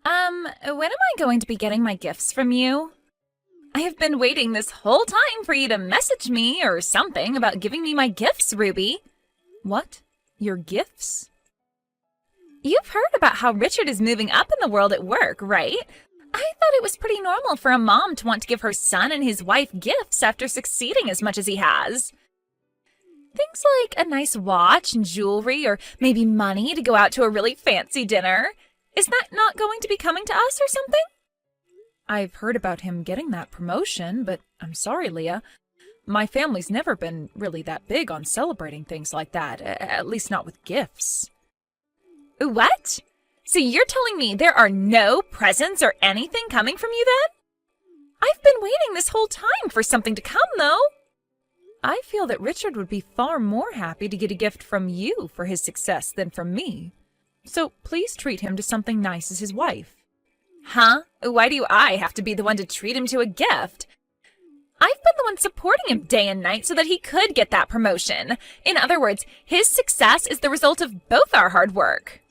When am I going to be getting my gifts from you? I have been waiting this whole time for you to message me or something about giving me my gifts, Ruby. What? Your gifts? You've heard about how Richard is moving up in the world at work, right? I thought it was pretty normal for a mom to want to give her son and his wife gifts after succeeding as much as he has. Things like a nice watch and jewelry, or maybe money to go out to a really fancy dinner. Is that not going to be coming to us or something? I've heard about him getting that promotion, but I'm sorry, Leah. My family's never been really that big on celebrating things like that, at least not with gifts. What? So you're telling me there are no presents or anything coming from you then? I've been waiting this whole time for something to come, though. I feel that Richard would be far more happy to get a gift from you for his success than from me. So please treat him to something nice as his wife. Huh? Why do I have to be the one to treat him to a gift? I've been the one supporting him day and night so that he could get that promotion. In other words, his success is the result of both our hard work.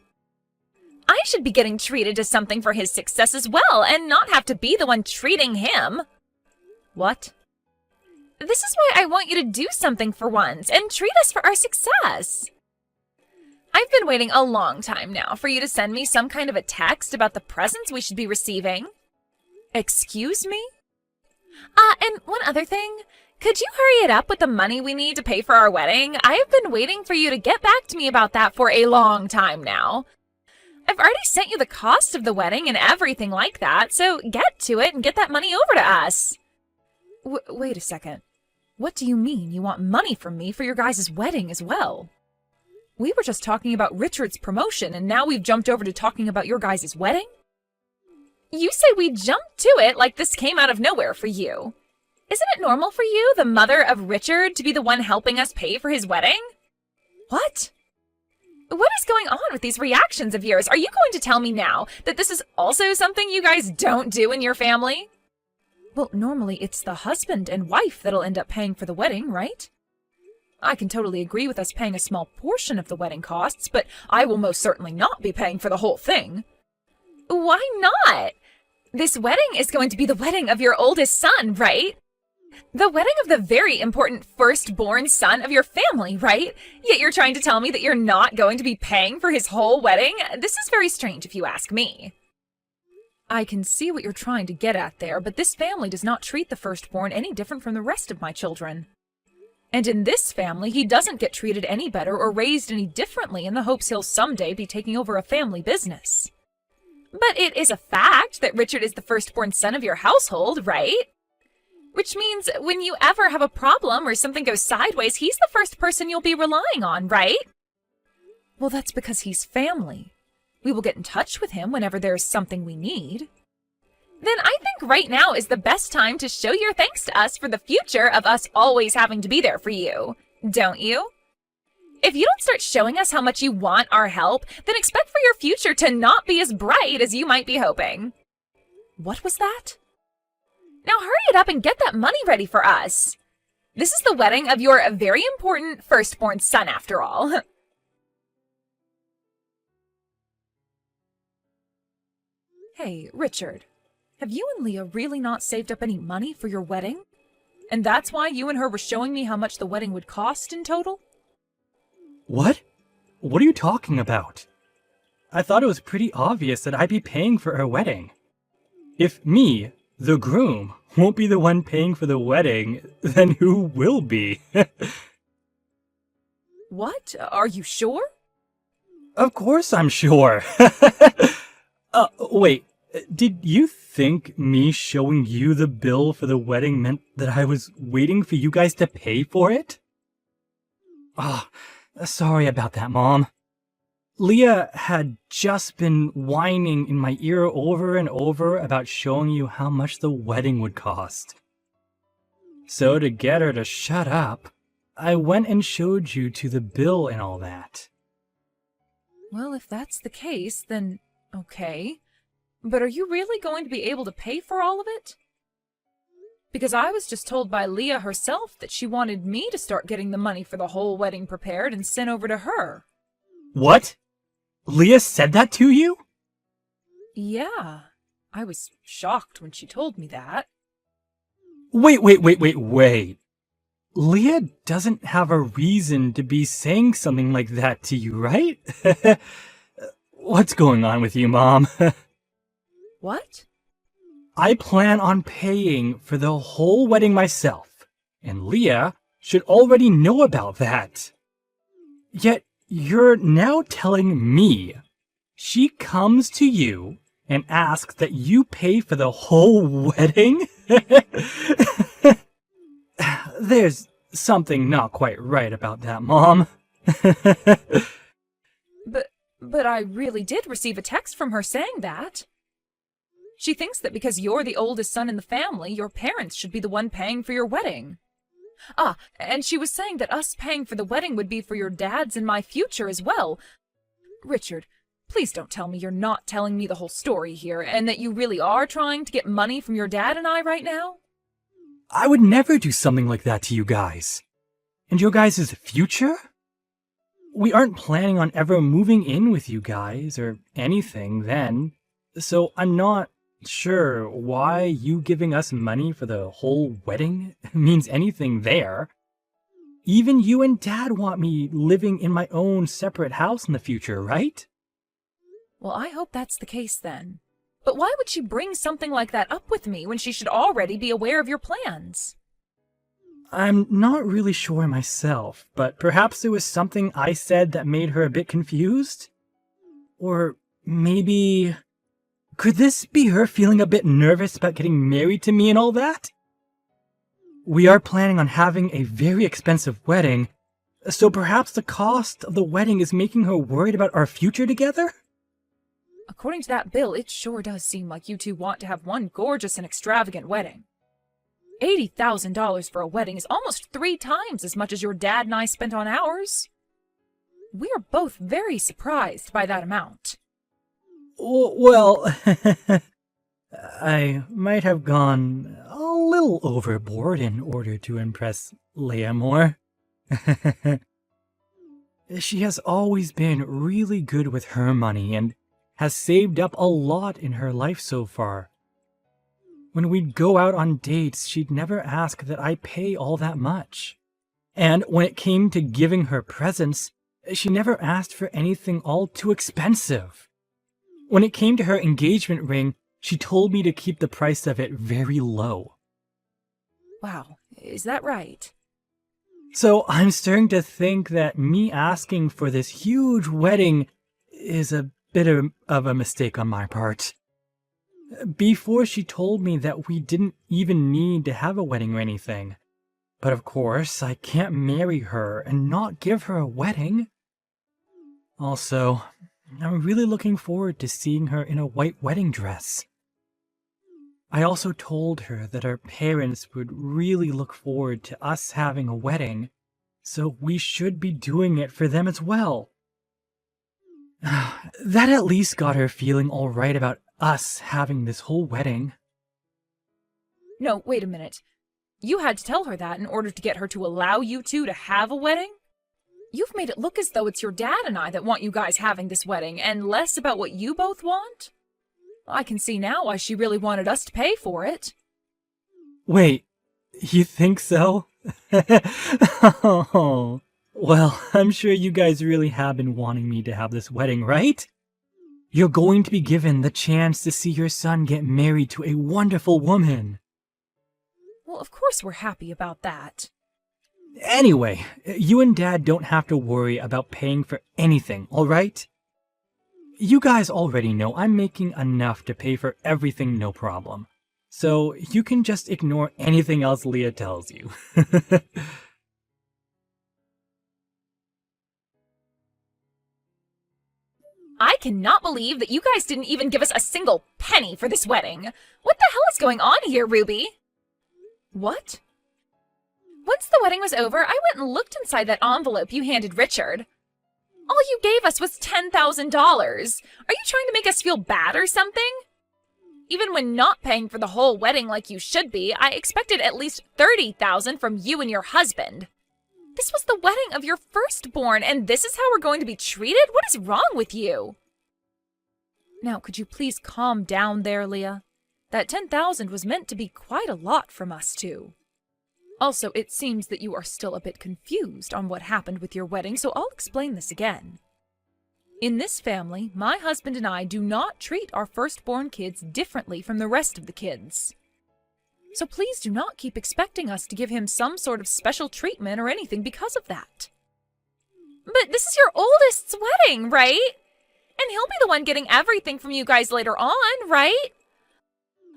I should be getting treated to something for his success as well, and not have to be the one treating him. What? This is why I want you to do something for once, and treat us for our success. I've been waiting a long time now for you to send me some kind of a text about the presents we should be receiving. Excuse me? And one other thing. Could you hurry it up with the money we need to pay for our wedding? I have been waiting for you to get back to me about that for a long time now. I've already sent you the cost of the wedding and everything like that, so get to it and get that money over to us. Wait a second. What do you mean you want money from me for your guys' wedding as well? We were just talking about Richard's promotion, and now we've jumped over to talking about your guys' wedding? You say we jumped to it like this came out of nowhere for you. Isn't it normal for you, the mother of Richard, to be the one helping us pay for his wedding? What? What is going on with these reactions of yours? Are you going to tell me now that this is also something you guys don't do in your family? Well, normally it's the husband and wife that'll end up paying for the wedding, right? I can totally agree with us paying a small portion of the wedding costs, but I will most certainly not be paying for the whole thing. Why not? This wedding is going to be the wedding of your oldest son, right? The wedding of the very important firstborn son of your family, right? Yet you're trying to tell me that you're not going to be paying for his whole wedding? This is very strange if you ask me. I can see what you're trying to get at there, but this family does not treat the firstborn any different from the rest of my children. And in this family, he doesn't get treated any better or raised any differently in the hopes he'll someday be taking over a family business. But it is a fact that Richard is the firstborn son of your household, right? Which means when you ever have a problem or something goes sideways, he's the first person you'll be relying on, right? Well, that's because he's family. We will get in touch with him whenever there's something we need. Then I think right now is the best time to show your thanks to us for the future of us always having to be there for you, don't you? If you don't start showing us how much you want our help, then expect for your future to not be as bright as you might be hoping. What was that? Now hurry it up and get that money ready for us. This is the wedding of your very important firstborn son, after all. Hey, Richard, have you and Leah really not saved up any money for your wedding? And that's why you and her were showing me how much the wedding would cost in total? What? What are you talking about? I thought it was pretty obvious that I'd be paying for our wedding. If me, the groom, won't be the one paying for the wedding, then who will be? What? Are you sure? Of course I'm sure. Wait, did you think me showing you the bill for the wedding meant that I was waiting for you guys to pay for it? Ah, sorry about that, Mom. Leah had just been whining in my ear over and over about showing you how much the wedding would cost. So to get her to shut up, I went and showed you to the bill and all that. Well, if that's the case, then okay. But are you really going to be able to pay for all of it? Because I was just told by Leah herself that she wanted me to start getting the money for the whole wedding prepared and sent over to her. What? Leah said that to you? Yeah, I was shocked when she told me that. Wait. Leah doesn't have a reason to be saying something like that to you, right? What's going on with you, Mom? What? I plan on paying for the whole wedding myself, and Leah should already know about that. Yet you're now telling me she comes to you and asks that you pay for the whole wedding? There's something not quite right about that, Mom. But I really did receive a text from her saying that. She thinks that because you're the oldest son in the family, your parents should be the one paying for your wedding. Ah, and she was saying that us paying for the wedding would be for your dad's and my future as well. Richard, please don't tell me you're not telling me the whole story here, and that you really are trying to get money from your dad and I right now? I would never do something like that to you guys. And your guys' future? We aren't planning on ever moving in with you guys or anything then, so I'm not sure why you giving us money for the whole wedding means anything there. Even you and Dad want me living in my own separate house in the future, right? Well, I hope that's the case then. But why would she bring something like that up with me when she should already be aware of your plans? I'm not really sure myself, but perhaps there was something I said that made her a bit confused? Or maybe... could this be her feeling a bit nervous about getting married to me and all that? We are planning on having a very expensive wedding, so perhaps the cost of the wedding is making her worried about our future together? According to that bill, it sure does seem like you two want to have one gorgeous and extravagant wedding. $80,000 for a wedding is almost 3 times as much as your dad and I spent on ours. We are both very surprised by that amount. Well, I might have gone a little overboard in order to impress Leia more. She has always been really good with her money and has saved up a lot in her life so far. When we'd go out on dates, she'd never ask that I pay all that much. And when it came to giving her presents, she never asked for anything all too expensive. When it came to her engagement ring, she told me to keep the price of it very low. Wow, is that right? So I'm starting to think that me asking for this huge wedding is a bit of a mistake on my part. Before she told me that we didn't even need to have a wedding or anything. But of course, I can't marry her and not give her a wedding. Also, I'm really looking forward to seeing her in a white wedding dress. I also told her that our parents would really look forward to us having a wedding, so we should be doing it for them as well. That at least got her feeling all right about us having this whole wedding. No, wait a minute. You had to tell her that in order to get her to allow you two to have a wedding? You've made it look as though it's your dad and I that want you guys having this wedding, and less about what you both want? I can see now why she really wanted us to pay for it. Wait, you think so? Oh, well, I'm sure you guys really have been wanting me to have this wedding, right? You're going to be given the chance to see your son get married to a wonderful woman. Well, of course we're happy about that. Anyway, you and Dad don't have to worry about paying for anything, alright? You guys already know I'm making enough to pay for everything, no problem. So you can just ignore anything else Leah tells you. I cannot believe that you guys didn't even give us a single penny for this wedding. What the hell is going on here, Ruby? What? Once the wedding was over, I went and looked inside that envelope you handed Richard. All you gave us was $10,000. Are you trying to make us feel bad or something? Even when not paying for the whole wedding like you should be, I expected at least $30,000 from you and your husband. This was the wedding of your firstborn, and this is how we're going to be treated? What is wrong with you? Now, could you please calm down there, Leah? That 10,000 was meant to be quite a lot from us two. Also, it seems that you are still a bit confused on what happened with your wedding, so I'll explain this again. In this family, my husband and I do not treat our firstborn kids differently from the rest of the kids. So please do not keep expecting us to give him some sort of special treatment or anything because of that. But this is your oldest's wedding, right? And he'll be the one getting everything from you guys later on, right?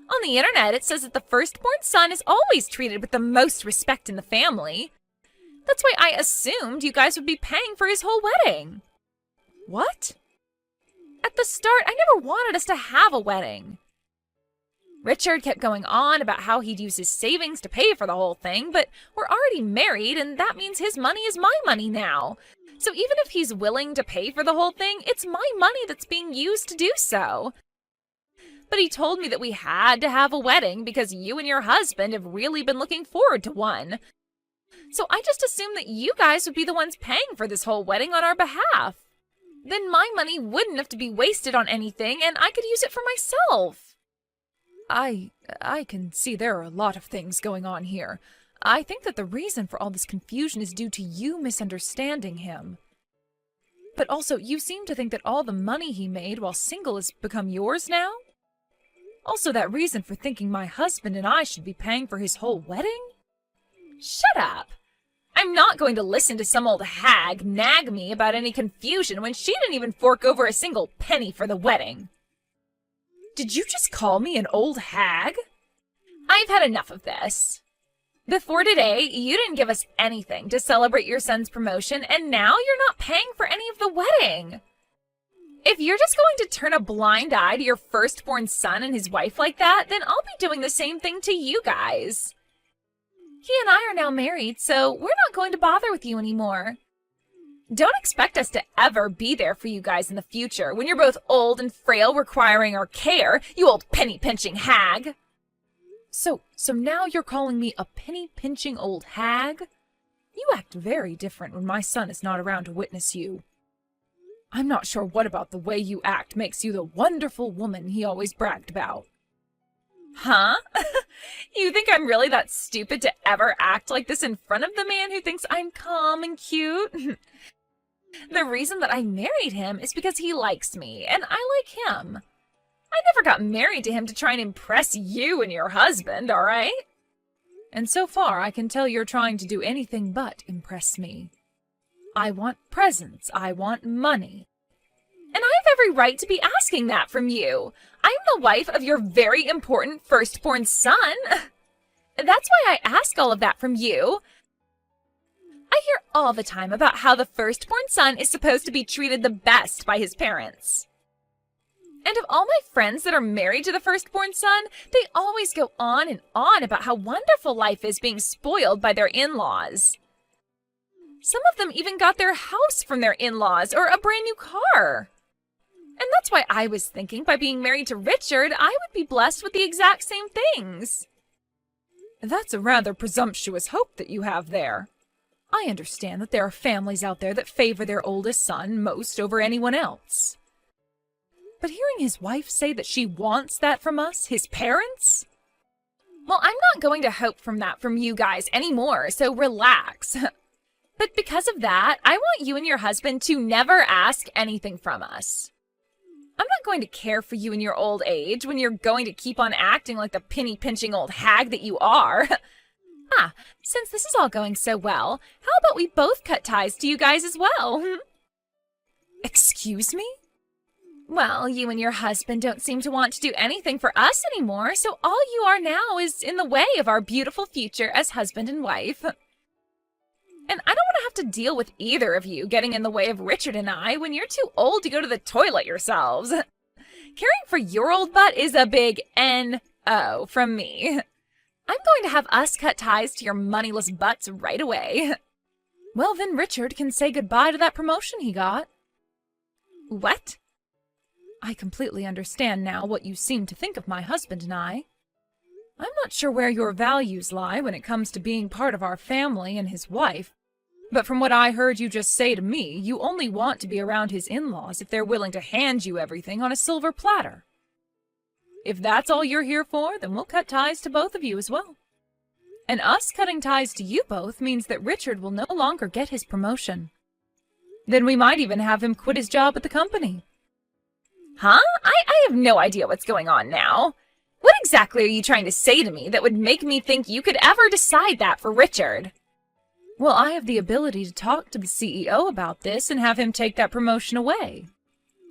On the internet, it says that the firstborn son is always treated with the most respect in the family. That's why I assumed you guys would be paying for his whole wedding. What? At the start, I never wanted us to have a wedding. Richard kept going on about how he'd use his savings to pay for the whole thing, but we're already married, and that means his money is my money now. So even if he's willing to pay for the whole thing, it's my money that's being used to do so. But he told me that we had to have a wedding because you and your husband have really been looking forward to one. So I just assumed that you guys would be the ones paying for this whole wedding on our behalf. Then my money wouldn't have to be wasted on anything, and I could use it for myself. I can see there are a lot of things going on here. I think that the reason for all this confusion is due to you misunderstanding him. But also, you seem to think that all the money he made while single has become yours now? Also, that reason for thinking my husband and I should be paying for his whole wedding? Shut up! I'm not going to listen to some old hag nag me about any confusion when she didn't even fork over a single penny for the wedding. Did you just call me an old hag? I've had enough of this. Before today, you didn't give us anything to celebrate your son's promotion, and now you're not paying for any of the wedding. If you're just going to turn a blind eye to your firstborn son and his wife like that, then I'll be doing the same thing to you guys. He and I are now married, so we're not going to bother with you anymore. Don't expect us to ever be there for you guys in the future when you're both old and frail requiring our care, you old penny-pinching hag. So now you're calling me a penny-pinching old hag? You act very different when my son is not around to witness you. I'm not sure what about the way you act makes you the wonderful woman he always bragged about. Huh? You think I'm really that stupid to ever act like this in front of the man who thinks I'm calm and cute? The reason that I married him is because he likes me, and I like him. I never got married to him to try and impress you and your husband, all right? And so far, I can tell you're trying to do anything but impress me. I want presents. I want money. And I have every right to be asking that from you. I'm the wife of your very important firstborn son. That's why I ask all of that from you. I hear all the time about how the firstborn son is supposed to be treated the best by his parents. And of all my friends that are married to the firstborn son, they always go on and on about how wonderful life is being spoiled by their in-laws. Some of them even got their house from their in-laws or a brand new car. And that's why I was thinking by being married to Richard, I would be blessed with the exact same things. That's a rather presumptuous hope that you have there. I understand that there are families out there that favor their oldest son most over anyone else. But hearing his wife say that she wants that from us, his parents? Well, I'm not going to hope from that from you guys anymore, so relax. But because of that, I want you and your husband to never ask anything from us. I'm not going to care for you in your old age when you're going to keep on acting like the penny-pinching old hag that you are. Since this is all going so well, how about we both cut ties to you guys as well? Excuse me? Well, you and your husband don't seem to want to do anything for us anymore, so all you are now is in the way of our beautiful future as husband and wife. And I don't want to have to deal with either of you getting in the way of Richard and I when you're too old to go to the toilet yourselves. Caring for your old butt is a big N-O from me. I'm going to have us cut ties to your moneyless butts right away. Well, then Richard can say goodbye to that promotion he got. What? I completely understand now what you seem to think of my husband and I. I'm not sure where your values lie when it comes to being part of our family and his wife, But from what I heard you just say to me, you only want to be around his in-laws if they're willing to hand you everything on a silver platter. If that's all you're here for, then we'll cut ties to both of you as well. And us cutting ties to you both means that Richard will no longer get his promotion. Then we might even have him quit his job at the company. Huh? I have no idea what's going on now. What exactly are you trying to say to me that would make me think you could ever decide that for Richard? Well, I have the ability to talk to the CEO about this and have him take that promotion away.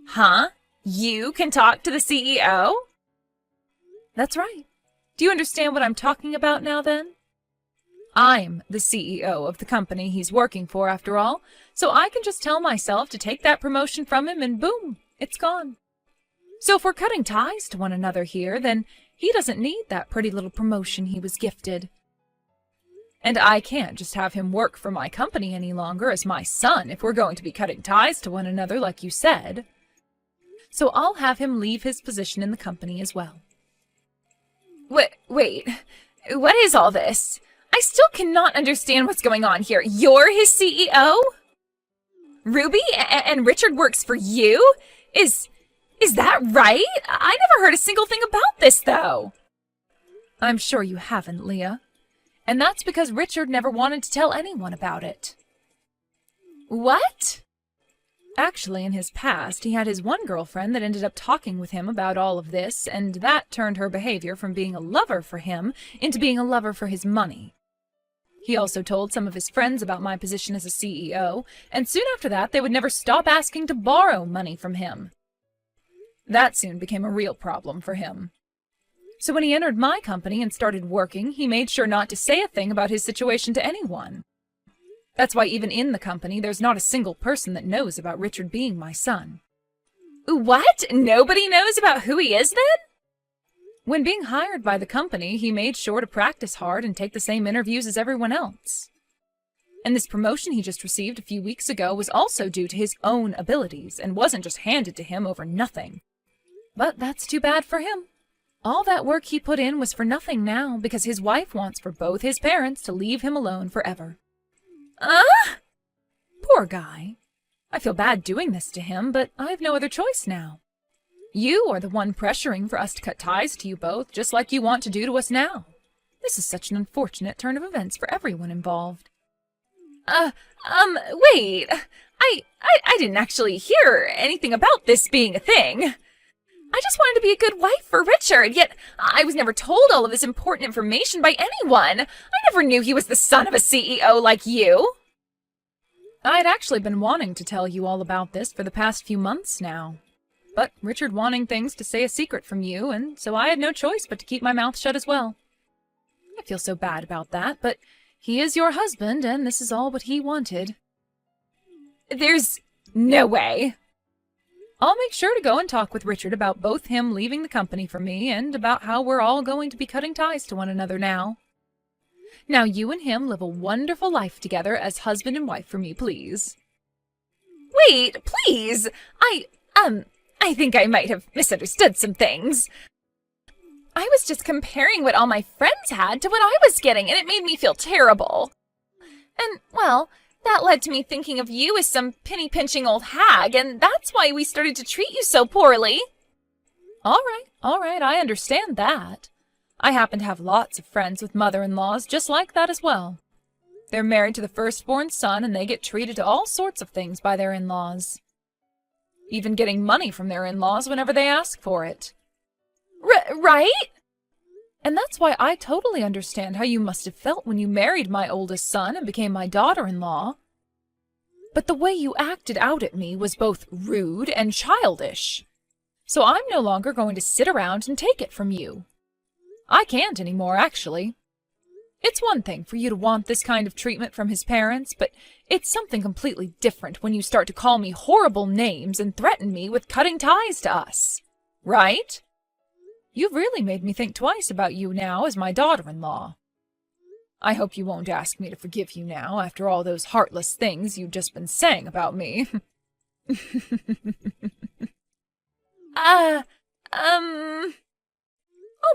Huh? You can talk to the CEO? That's right. Do you understand what I'm talking about now then? I'm the CEO of the company he's working for after all, so I can just tell myself to take that promotion from him and boom, it's gone. So if we're cutting ties to one another here, then he doesn't need that pretty little promotion he was gifted. And I can't just have him work for my company any longer as my son if we're going to be cutting ties to one another like you said. So I'll have him leave his position in the company as well. Wait, what is all this? I still cannot understand what's going on here. You're his CEO? Ruby? And Richard works for you? Is that right? I never heard a single thing about this, though. I'm sure you haven't, Leah. And that's because Richard never wanted to tell anyone about it. What? Actually, in his past, he had his one girlfriend that ended up talking with him about all of this, and that turned her behavior from being a lover for him into being a lover for his money. He also told some of his friends about my position as a CEO, and soon after that they would never stop asking to borrow money from him. That soon became a real problem for him. So when he entered my company and started working, he made sure not to say a thing about his situation to anyone. That's why even in the company, there's not a single person that knows about Richard being my son. What? Nobody knows about who he is then? When being hired by the company, he made sure to practice hard and take the same interviews as everyone else. And this promotion he just received a few weeks ago was also due to his own abilities and wasn't just handed to him over nothing. But that's too bad for him. All that work he put in was for nothing now because his wife wants for both his parents to leave him alone forever. Poor guy. I feel bad doing this to him, but I have no other choice now. You are the one pressuring for us to cut ties to you both, just like you want to do to us now. This is such an unfortunate turn of events for everyone involved. Wait. I didn't actually hear anything about this being a thing. I just wanted to be a good wife for Richard, yet I was never told all of this important information by anyone. I never knew he was the son of a CEO like you. I'd actually been wanting to tell you all about this for the past few months now. But Richard wanting things to stay a secret from you, and so I had no choice but to keep my mouth shut as well. I feel so bad about that, but he is your husband, and this is all what he wanted. There's no way. I'll make sure to go and talk with Richard about both him leaving the company for me and about how we're all going to be cutting ties to one another now. Now you and him live a wonderful life together as husband and wife for me, please. Wait, please! I think I might have misunderstood some things. I was just comparing what all my friends had to what I was getting, and it made me feel terrible. And, well, that led to me thinking of you as some penny-pinching old hag, and that's why we started to treat you so poorly. All right, I understand that. I happen to have lots of friends with mother-in-laws just like that as well. They're married to the firstborn son, and they get treated to all sorts of things by their in-laws. Even getting money from their in-laws whenever they ask for it. Right? And that's why I totally understand how you must have felt when you married my oldest son and became my daughter-in-law. But the way you acted out at me was both rude and childish. So I'm no longer going to sit around and take it from you. I can't anymore, actually. It's one thing for you to want this kind of treatment from his parents, but it's something completely different when you start to call me horrible names and threaten me with cutting ties to us. Right? You've really made me think twice about you now as my daughter-in-law. I hope you won't ask me to forgive you now after all those heartless things you've just been saying about me. I'll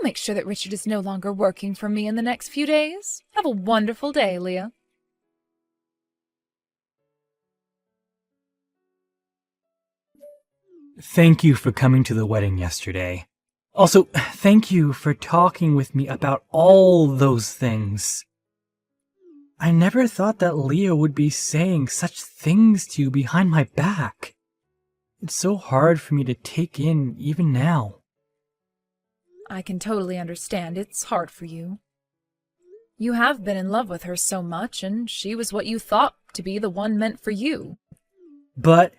make sure that Richard is no longer working for me in the next few days. Have a wonderful day, Leah. thank you for coming to the wedding yesterday. Also, thank you for talking with me about all those things. I never thought that Leah would be saying such things to you behind my back. It's so hard for me to take in even now. I can totally understand it's hard for you. You have been in love with her so much, and she was what you thought to be the one meant for you. But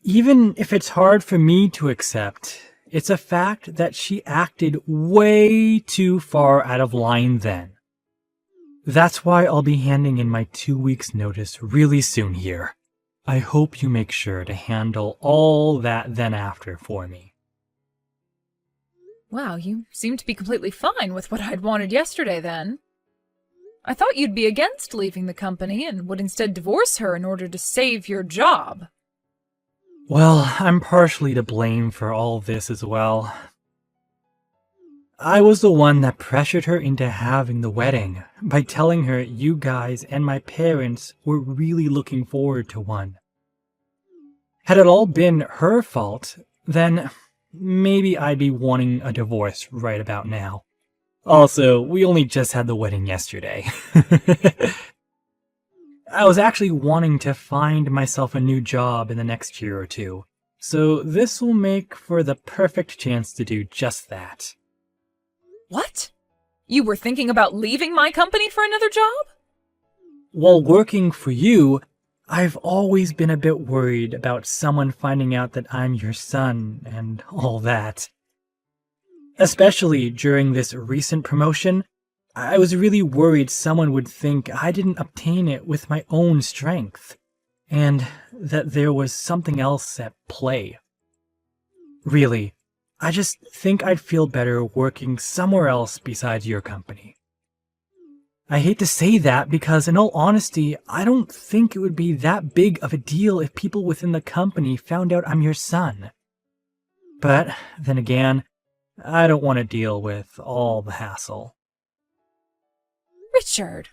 even if it's hard for me to accept, it's a fact that she acted way too far out of line then. That's why I'll be handing in my 2 weeks' notice really soon here. I hope you make sure to handle all that then after for me. Wow, you seem to be completely fine with what I'd wanted yesterday then. I thought you'd be against leaving the company and would instead divorce her in order to save your job. Well, I'm partially to blame for all this as well. I was the one that pressured her into having the wedding by telling her you guys and my parents were really looking forward to one. Had it all been her fault, then maybe I'd be wanting a divorce right about now. Also, we only just had the wedding yesterday. I was actually wanting to find myself a new job in the next year or two, so this will make for the perfect chance to do just that. What? You were thinking about leaving my company for another job? While working for you, I've always been a bit worried about someone finding out that I'm your son and all that. Especially during this recent promotion, I was really worried someone would think I didn't obtain it with my own strength, and that there was something else at play. Really, I just think I'd feel better working somewhere else besides your company. I hate to say that because, in all honesty, I don't think it would be that big of a deal if people within the company found out I'm your son. But then again, I don't want to deal with all the hassle. Richard!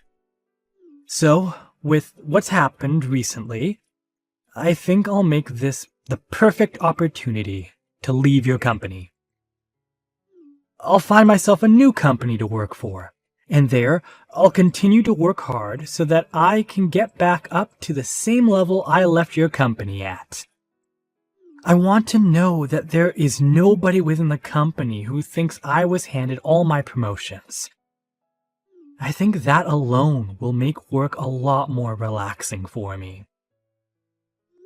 So, with what's happened recently, I think I'll make this the perfect opportunity to leave your company. I'll find myself a new company to work for, and there I'll continue to work hard so that I can get back up to the same level I left your company at. I want to know that there is nobody within the company who thinks I was handed all my promotions. I think that alone will make work a lot more relaxing for me.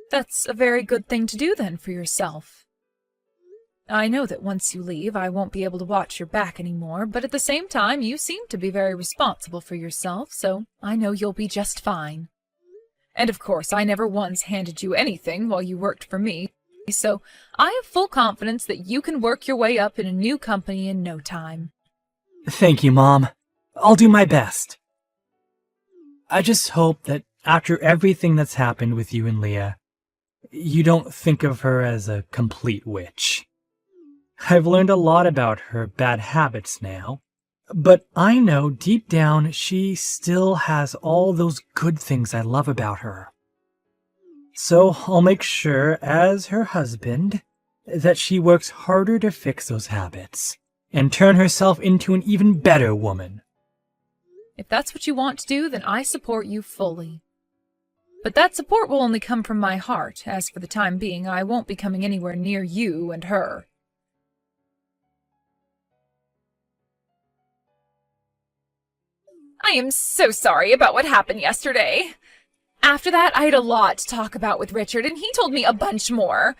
That's a very good thing to do then for yourself. I know that once you leave, I won't be able to watch your back anymore, but at the same time, you seem to be very responsible for yourself, so I know you'll be just fine. And of course, I never once handed you anything while you worked for me, so I have full confidence that you can work your way up in a new company in no time. Thank you, Mom. I'll do my best. I just hope that after everything that's happened with you and Leah, you don't think of her as a complete witch. I've learned a lot about her bad habits now, but I know deep down she still has all those good things I love about her. So I'll make sure, as her husband, that she works harder to fix those habits and turn herself into an even better woman. If that's what you want to do, then I support you fully. But that support will only come from my heart, as for the time being, I won't be coming anywhere near you and her. I am so sorry about what happened yesterday. After that, I had a lot to talk about with Richard, and he told me a bunch more.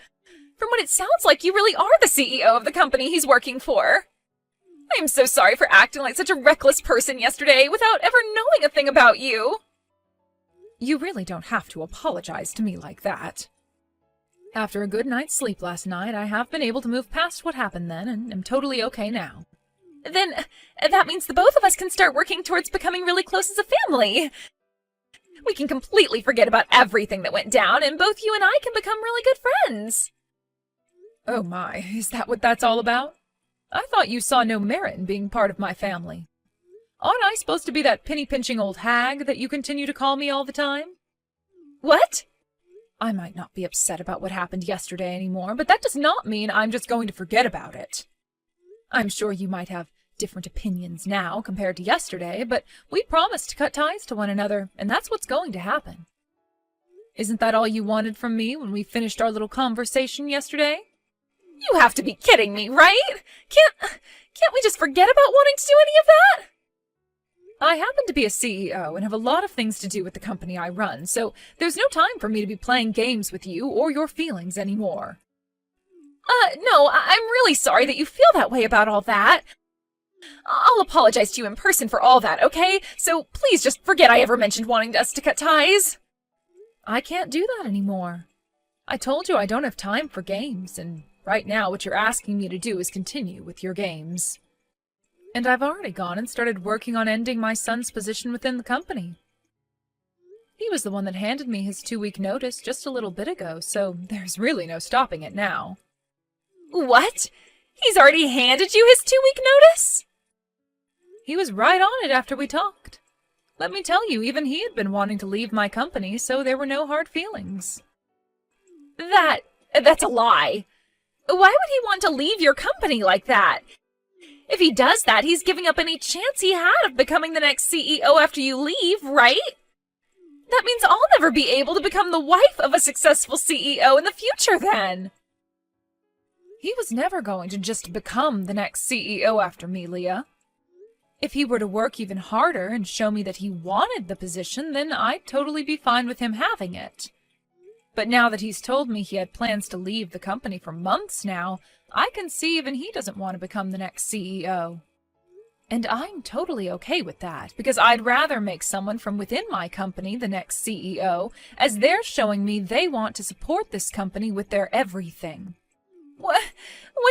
From what it sounds like, you really are the CEO of the company he's working for. I am so sorry for acting like such a reckless person yesterday without ever knowing a thing about you. You really don't have to apologize to me like that. After a good night's sleep last night, I have been able to move past what happened then and am totally okay now. Then that means the both of us can start working towards becoming really close as a family. We can completely forget about everything that went down, and both you and I can become really good friends. Oh my, is that what that's all about? I thought you saw no merit in being part of my family. Aren't I supposed to be that penny-pinching old hag that you continue to call me all the time? What? I might not be upset about what happened yesterday anymore, but that does not mean I'm just going to forget about it. I'm sure you might have different opinions now compared to yesterday, but we promised to cut ties to one another, and that's what's going to happen. Isn't that all you wanted from me when we finished our little conversation yesterday? You have to be kidding me, right? Can't we just forget about wanting to do any of that? I happen to be a CEO and have a lot of things to do with the company I run, so there's no time for me to be playing games with you or your feelings anymore. No, I'm really sorry that you feel that way about all that. I'll apologize to you in person for all that, okay? So please just forget I ever mentioned wanting us to cut ties. I can't do that anymore. I told you I don't have time for games, and right now what you're asking me to do is continue with your games. And I've already gone and started working on ending my son's position within the company. He was the one that handed me his 2-week notice just a little bit ago, so there's really no stopping it now. What? He's already handed you his 2-week notice? He was right on it after we talked. Let me tell you, even he had been wanting to leave my company, so there were no hard feelings. That's a lie. Why would he want to leave your company like that? If he does that, he's giving up any chance he had of becoming the next CEO after you leave, right? That means I'll never be able to become the wife of a successful CEO in the future then. He was never going to just become the next CEO after me, Leah. If he were to work even harder and show me that he wanted the position, then I'd totally be fine with him having it. But now that he's told me he had plans to leave the company for months now, I can see even he doesn't want to become the next CEO. And I'm totally okay with that, because I'd rather make someone from within my company the next CEO, as they're showing me they want to support this company with their everything. What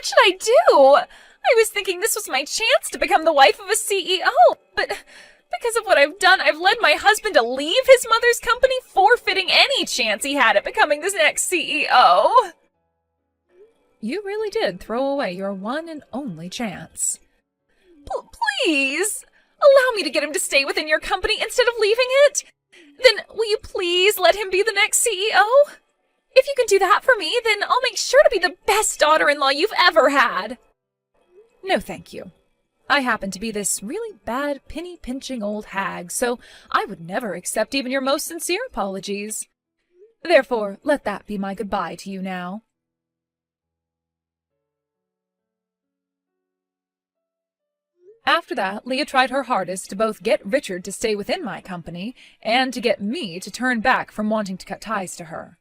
should I do? I was thinking this was my chance to become the wife of a CEO, but because of what I've done, I've led my husband to leave his mother's company, forfeiting any chance he had at becoming the next CEO. You really did throw away your one and only chance. Please, allow me to get him to stay within your company instead of leaving it. Then will you please let him be the next CEO? If you can do that for me, then I'll make sure to be the best daughter-in-law you've ever had. No, thank you. I happen to be this really bad, penny-pinching old hag, so I would never accept even your most sincere apologies. Therefore, let that be my goodbye to you now. After that, Leah tried her hardest to both get Richard to stay within my company and to get me to turn back from wanting to cut ties to her.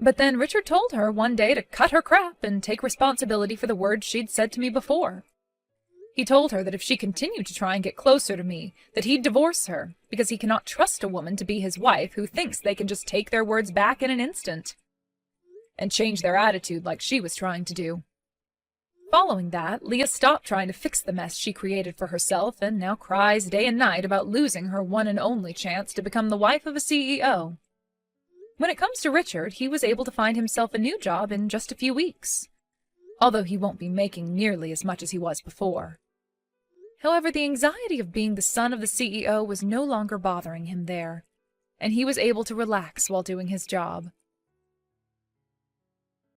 But then Richard told her one day to cut her crap and take responsibility for the words she'd said to me before. He told her that if she continued to try and get closer to me, that he'd divorce her, because he cannot trust a woman to be his wife who thinks they can just take their words back in an instant and change their attitude like she was trying to do. Following that, Leah stopped trying to fix the mess she created for herself and now cries day and night about losing her one and only chance to become the wife of a CEO. When it comes to Richard, he was able to find himself a new job in just a few weeks, although he won't be making nearly as much as he was before. However, the anxiety of being the son of the CEO was no longer bothering him there, and he was able to relax while doing his job.